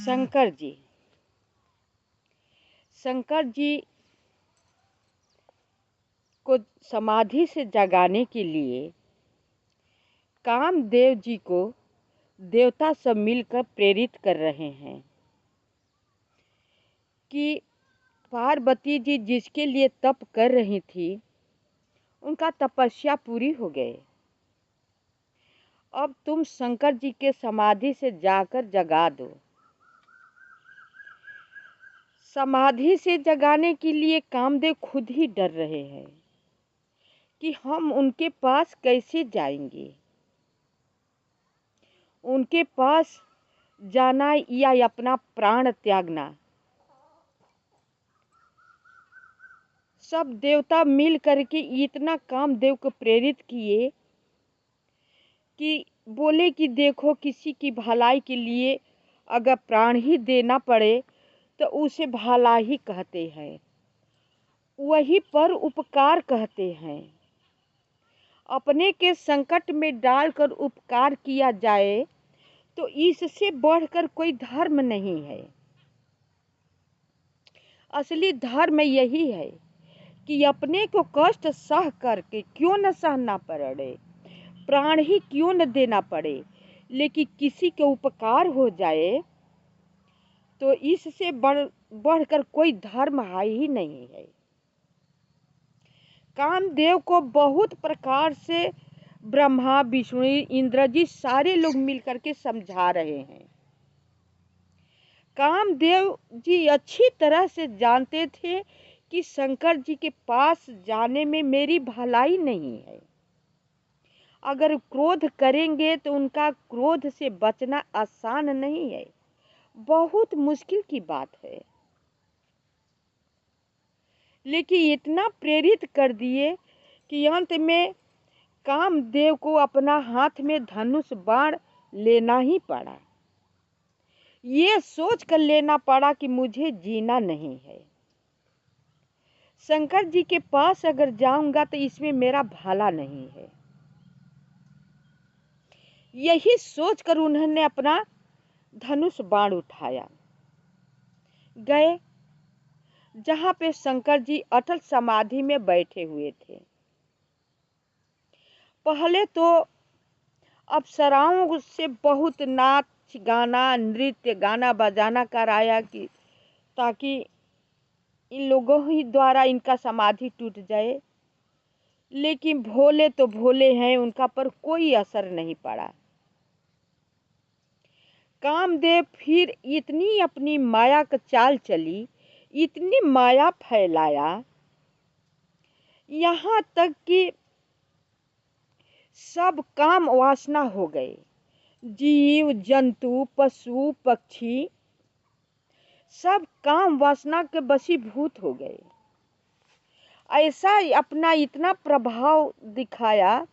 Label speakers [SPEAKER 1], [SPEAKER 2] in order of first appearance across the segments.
[SPEAKER 1] शंकर जी शंकर जी को समाधि से जगाने के लिए कामदेव जी को देवता सब मिलकर प्रेरित कर रहे हैं कि पार्वती जी जिसके लिए तप कर रही थी उनका तपस्या पूरी हो गए। अब तुम शंकर जी के समाधि से जाकर जगा दो। समाधि से जगाने के लिए कामदेव खुद ही डर रहे हैं कि हम उनके पास कैसे जाएंगे। उनके पास जाना या अपना प्राण त्यागना। सब देवता मिल करके इतना कामदेव को प्रेरित किए कि बोले कि देखो, किसी की भलाई के लिए अगर प्राण ही देना पड़े तो उसे भला ही कहते हैं, वही पर उपकार कहते हैं। अपने के संकट में डालकर उपकार किया जाए तो इससे बढ़कर कोई धर्म नहीं है। असली धर्म यही है कि अपने को कष्ट सह करके क्यों न सहना पड़े, प्राण ही क्यों न देना पड़े, लेकिन किसी के उपकार हो जाए तो इससे बढ़कर कोई धर्म है ही नहीं है। कामदेव को बहुत प्रकार से ब्रह्मा विष्णु इंद्र जी सारे लोग मिलकर के समझा रहे हैं। कामदेव जी अच्छी तरह से जानते थे कि शंकर जी के पास जाने में मेरी भलाई नहीं है। अगर क्रोध करेंगे तो उनका क्रोध से बचना आसान नहीं है, बहुत मुश्किल की बात है। लेकिन इतना प्रेरित कर दिए कि अंत में कामदेव को अपना हाथ में धनुष बाण लेना ही पड़ा। ये सोच कर लेना पड़ा कि मुझे जीना नहीं है। शंकर जी के पास अगर जाऊंगा तो इसमें मेरा भला नहीं है। यही सोचकर उन्होंने अपना धनुष बाण उठाया। गए जहां पे शंकर जी अटल समाधि में बैठे हुए थे। पहले तो अप्सराओं से बहुत नाच गाना नृत्य गाना बजाना कराया कि ताकि इन लोगों ही द्वारा इनका समाधि टूट जाए। लेकिन भोले तो भोले हैं, उनका पर कोई असर नहीं पड़ा। कामदेव फिर इतनी अपनी माया का चाल चली, इतनी माया फैलाया, यहाँ तक कि सब काम वासना हो गए। जीव जंतु पशु पक्षी सब काम वासना के वशीभूत हो गए। ऐसा अपना इतना प्रभाव दिखाया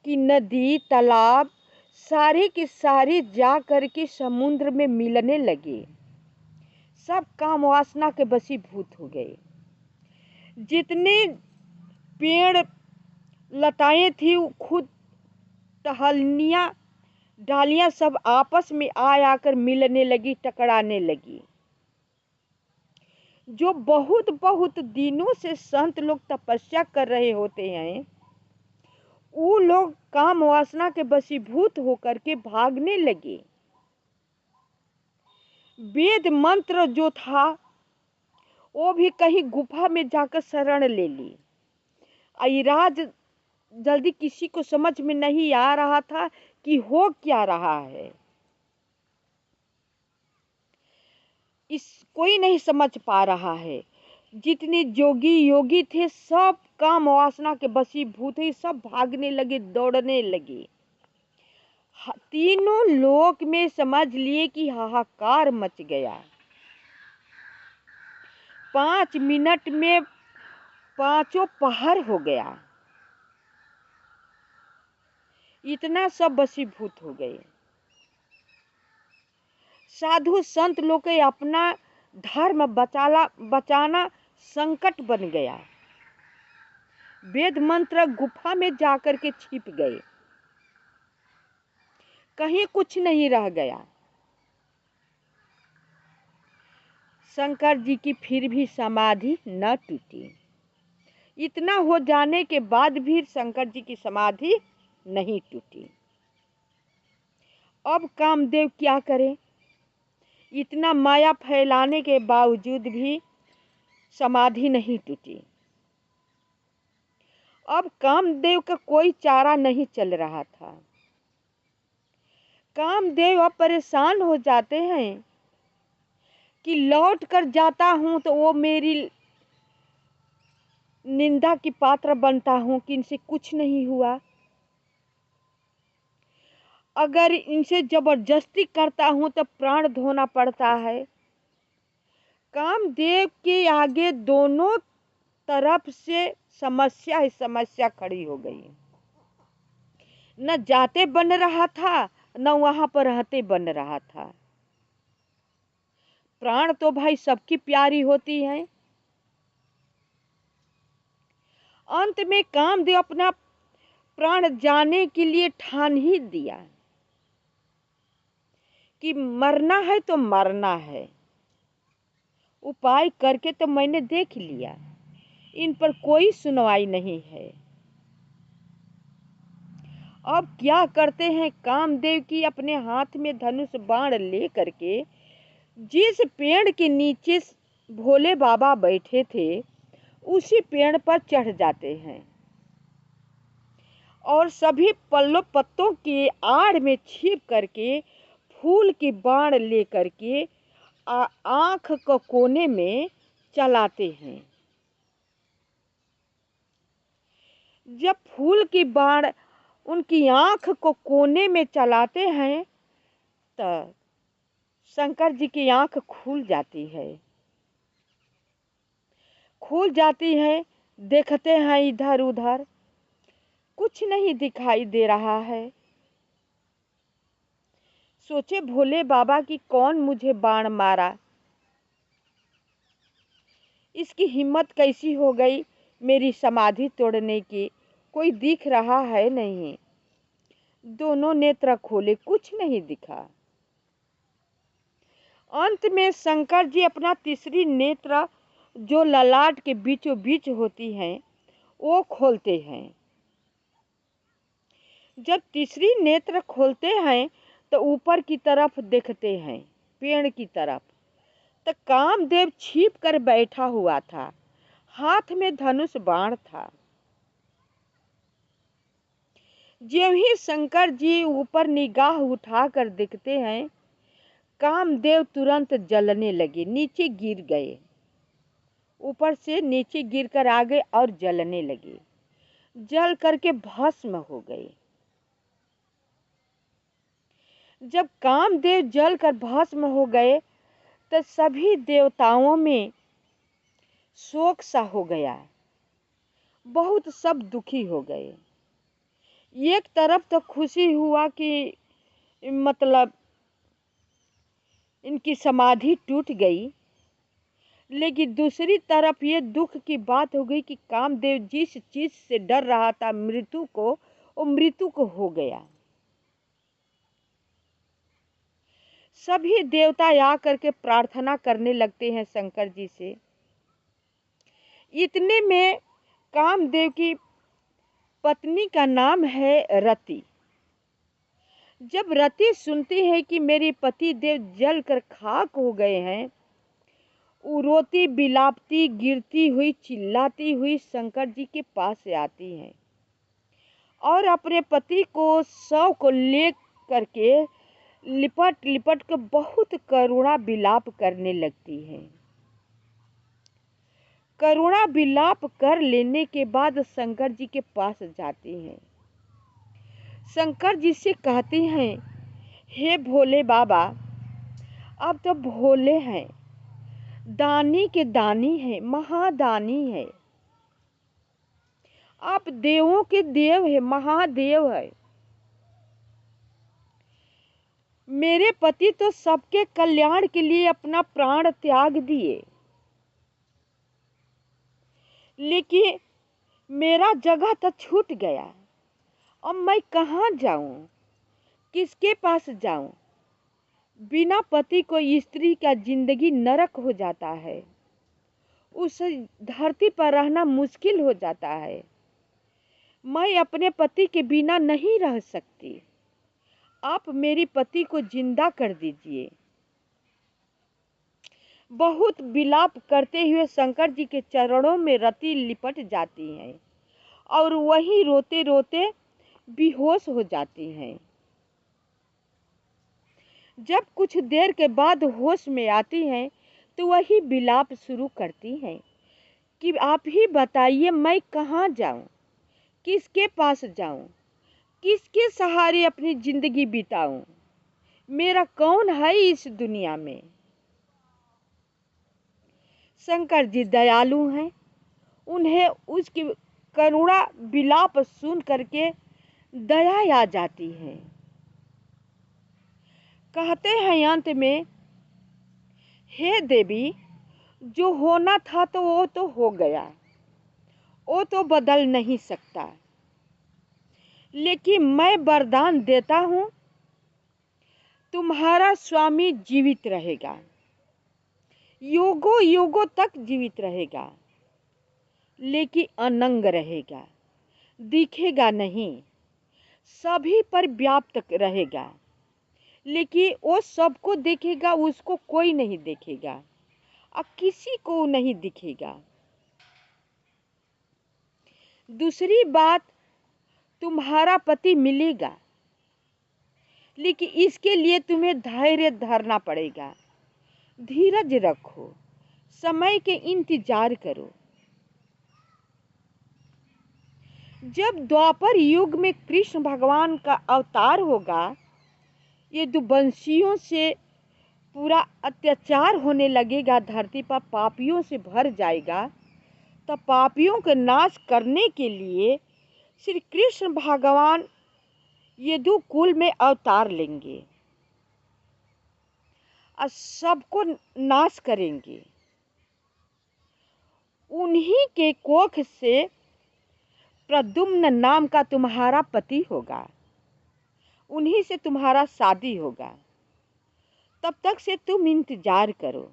[SPEAKER 1] कि नदी तालाब सारे के सारे जा करके समुद्र में मिलने लगे। सब काम वासना के वशीभूत हो गए। जितने पेड़ लताएं थी खुद टहनियाँ डालियां सब आपस में आकर मिलने लगी, टकराने लगी। जो बहुत बहुत दिनों से संत लोग तपस्या कर रहे होते हैं, वो लोग काम वासना के वशीभूत होकर के भागने लगे। वेद मंत्र जो था वो भी कहीं गुफा में जाकर शरण ले ली। राज जल्दी किसी को समझ में नहीं आ रहा था कि हो क्या रहा है। इस कोई नहीं समझ पा रहा है। जितने जोगी योगी थे सब काम वासना के वशीभूत ही सब भागने लगे, दौड़ने लगे। तीनों लोक में समझ लिए कि हाहाकार मच गया। 5 मिनट में पांचों पहाड़ हो गया। इतना सब वशीभूत हो गए। साधु संत लोग के अपना धर्म बचाना संकट बन गया। वेद मंत्र गुफा में जाकर के छिप गए, कहीं कुछ नहीं रह गया। शंकर जी की फिर भी समाधि न टूटी। इतना हो जाने के बाद भी शंकर जी की समाधि नहीं टूटी। अब कामदेव क्या करें? इतना माया फैलाने के बावजूद भी समाधि नहीं टूटी। अब कामदेव का कोई चारा नहीं चल रहा था। कामदेव अब परेशान हो जाते हैं कि लौट कर जाता हूं तो वो मेरी निंदा की पात्र बनता हूं कि इनसे कुछ नहीं हुआ। अगर इनसे जबरदस्ती करता हूं तो प्राण धोना पड़ता है। कामदेव के आगे दोनों तरफ से समस्या ही समस्या खड़ी हो गई। न जाते बन रहा था, न वहां पर रहते बन रहा था। प्राण तो भाई सबकी प्यारी होती है। अंत में कामदेव अपना प्राण जाने के लिए ठान ही दिया कि मरना है तो मरना है। उपाय करके तो मैंने देख लिया, इन पर कोई सुनवाई नहीं है। अब क्या करते हैं? कामदेव की अपने हाथ में धनुष बाण ले करके जिस पेड़ के नीचे भोले बाबा बैठे थे उसी पेड़ पर चढ़ जाते हैं और सभी पल्लव पत्तों के आड़ में छिप करके फूल की बाण ले करके आंख को कोने में चलाते हैं। जब फूल की बाण उनकी आंख को कोने में चलाते हैं तो शंकर जी की आंख खुल जाती है। खुल जाती है, देखते हैं इधर उधर, कुछ नहीं दिखाई दे रहा है। सोचे भोले बाबा की कौन मुझे बाण मारा, इसकी हिम्मत कैसी हो गई मेरी समाधि तोड़ने की? कोई दिख रहा है नहीं। दोनों नेत्र खोले, कुछ नहीं दिखा। अंत में शंकर जी अपना तीसरी नेत्र जो ललाट के बीचों बीच होती है वो खोलते हैं। जब तीसरी नेत्र खोलते हैं तो ऊपर की तरफ देखते हैं, पेड़ की तरफ। तो कामदेव छिप कर बैठा हुआ था, हाथ में धनुष बाण था। ज्यों ही शंकर जी ऊपर निगाह उठाकर देखते हैं, कामदेव तुरंत जलने लगे, नीचे गिर गए। ऊपर से नीचे गिरकर आ गए और जलने लगे, जल करके भस्म हो गए। जब कामदेव जल कर भस्म हो गए तो सभी देवताओं में शोक सा हो गया, बहुत सब दुखी हो गए। एक तरफ तो खुशी हुआ कि मतलब इनकी समाधि टूट गई, लेकिन दूसरी तरफ ये दुख की बात हो गई कि कामदेव जिस चीज से डर रहा था मृत्यु को, वो मृत्यु को हो गया। सभी देवता आ करके प्रार्थना करने लगते हैं शंकर जी से। इतने में कामदेव की पत्नी का नाम है रति। जब रति सुनती है कि मेरे पति देव जल कर खाक हो गए हैं, वो रोती बिलापती गिरती हुई चिल्लाती हुई शंकर जी के पास से आती हैं और अपने पति को शव को ले करके लिपट लिपट कर बहुत करुणा विलाप करने लगती है। करुणा विलाप कर लेने के बाद शंकर जी के पास जाती हैं। शंकर जी से कहती हैं, हे भोले बाबा, आप तो भोले हैं, दानी के दानी है, महादानी है, आप देवों के देव है, महादेव है। मेरे पति तो सबके कल्याण के लिए अपना प्राण त्याग दिए, लेकिन मेरा जगह तो छूट गया। अब मैं कहाँ जाऊं, किसके पास जाऊं? बिना पति को स्त्री का जिंदगी नरक हो जाता है। उस धरती पर रहना मुश्किल हो जाता है। मैं अपने पति के बिना नहीं रह सकती। आप मेरे पति को जिंदा कर दीजिए। बहुत विलाप करते हुए शंकर जी के चरणों में रति लिपट जाती हैं और वहीं रोते रोते बेहोश हो जाती हैं। जब कुछ देर के बाद होश में आती हैं तो वही विलाप शुरू करती हैं कि आप ही बताइए, मैं कहाँ जाऊं, किसके पास जाऊं, किसके सहारे अपनी जिंदगी बिताऊं, मेरा कौन है इस दुनिया में। शंकर जी दयालु हैं। उन्हें उसकी करुणा विलाप सुन करके दया आ जाती है। कहते हैं अंत में, हे देवी, जो होना था तो वो तो हो गया, वो तो बदल नहीं सकता, लेकिन मैं वरदान देता हूं, तुम्हारा स्वामी जीवित रहेगा, युगों युगों तक जीवित रहेगा, लेकिन अनंग रहेगा, दिखेगा नहीं, सभी पर व्याप्त रहेगा, लेकिन वो सबको देखेगा, उसको कोई नहीं देखेगा और किसी को नहीं दिखेगा। दूसरी बात, तुम्हारा पति मिलेगा, लेकिन इसके लिए तुम्हें धैर्य धरना पड़ेगा। धीरज रखो, समय के इंतजार करो। जब द्वापर युग में कृष्ण भगवान का अवतार होगा, ये दुवंशियों से पूरा अत्याचार होने लगेगा, धरती पर पापियों से भर जाएगा, तो पापियों का नाश करने के लिए श्री कृष्ण भगवान यदु कुल में अवतार लेंगे और सबको नाश करेंगे। उन्हीं के कोख से प्रद्युम्न नाम का तुम्हारा पति होगा, उन्हीं से तुम्हारा शादी होगा। तब तक से तुम इंतजार करो।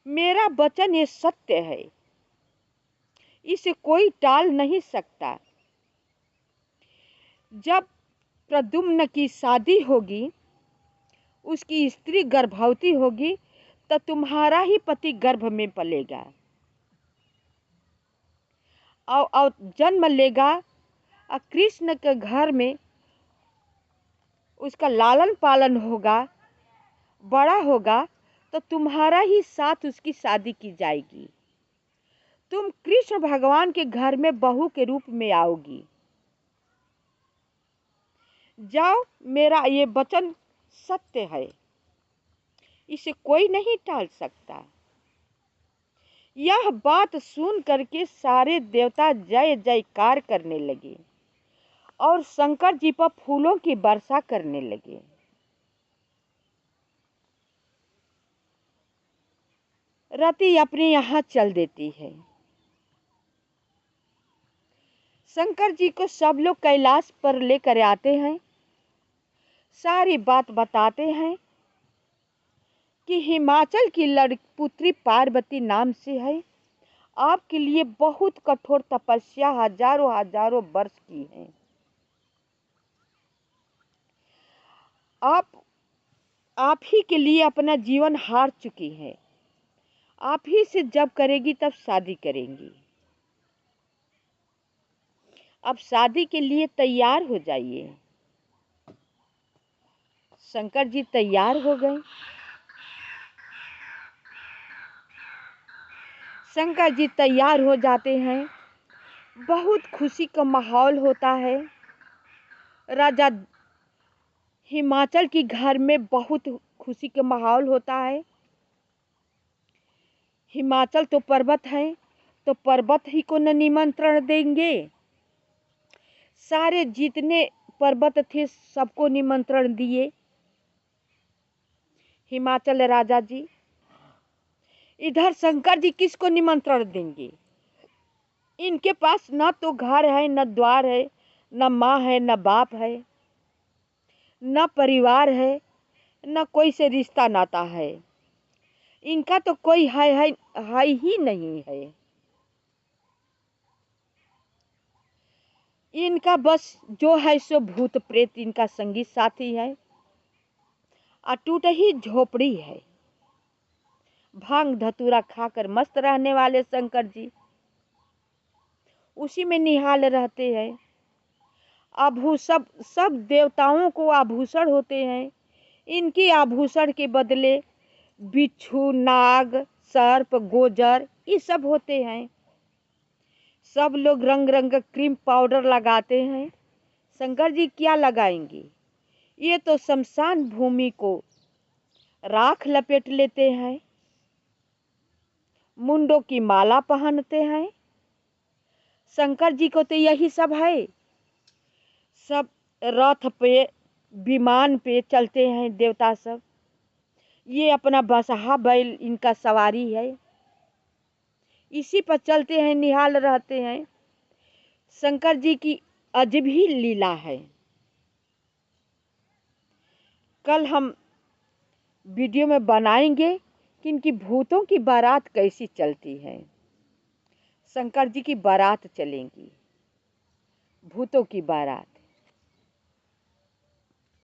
[SPEAKER 1] मेरा वचन ये सत्य है, इसे कोई टाल नहीं सकता। जब प्रद्युम्न की शादी होगी, उसकी स्त्री गर्भवती होगी, तो तुम्हारा ही पति गर्भ में पलेगा और जन्म लेगा और कृष्ण के घर में उसका लालन पालन होगा, बड़ा होगा, तो तुम्हारा ही साथ उसकी शादी की जाएगी। तुम कृष्ण भगवान के घर में बहू के रूप में आओगी। जाओ, मेरा ये वचन सत्य है, इसे कोई नहीं टाल सकता। यह बात सुन करके सारे देवता जय जयकार करने लगे और शंकर जी पर फूलों की वर्षा करने लगे। रति अपने यहाँ चल देती है। शंकर जी को सब लोग कैलाश पर लेकर आते हैं, सारी बात बताते हैं कि हिमाचल की पुत्री पार्वती नाम से है, आपके लिए बहुत कठोर तपस्या हजारों हजारों वर्ष की है। आप ही के लिए अपना जीवन हार चुकी है। आप ही से जब करेगी तब शादी करेंगी। अब शादी के लिए तैयार हो जाइए। शंकर जी तैयार हो गए। शंकर जी तैयार हो जाते हैं। बहुत खुशी का माहौल होता है। राजा हिमाचल की घर में बहुत खुशी का माहौल होता है। हिमाचल तो पर्वत है, तो पर्वत ही को न निमंत्रण देंगे। सारे जितने पर्वत थे सबको निमंत्रण दिए हिमाचल राजा जी। इधर शंकर जी किसको निमंत्रण देंगे? इनके पास न तो घर है, न द्वार है, न माँ है, न बाप है, न परिवार है, न कोई से रिश्ता नाता है, इनका तो कोई है ही नहीं है। इनका बस जो है सो भूत प्रेत इनका संगी साथी है। अटूट ही झोपड़ी है। भांग धतूरा खाकर मस्त रहने वाले शंकर जी उसी में निहाल रहते हैं। सब देवताओं को आभूषण होते हैं। इनके आभूषण के बदले बिच्छू, नाग, सर्प, गोजर ये सब होते हैं। सब लोग रंग रंग का क्रीम पाउडर लगाते हैं। शंकर जी क्या लगाएंगे? ये तो शमशान भूमि को राख लपेट लेते हैं। मुंडों की माला पहनते हैं। शंकर जी को तो यही सब है। सब रथ पे, विमान पे चलते हैं देवता सब। ये अपना बसहा बैल इनका सवारी है, इसी पर चलते हैं, निहाल रहते हैं। शंकर जी की अजब ही लीला है। कल हम वीडियो में बनाएंगे कि इनकी भूतों की बारात कैसी चलती है। शंकर जी की बारात चलेंगी, भूतों की बारात।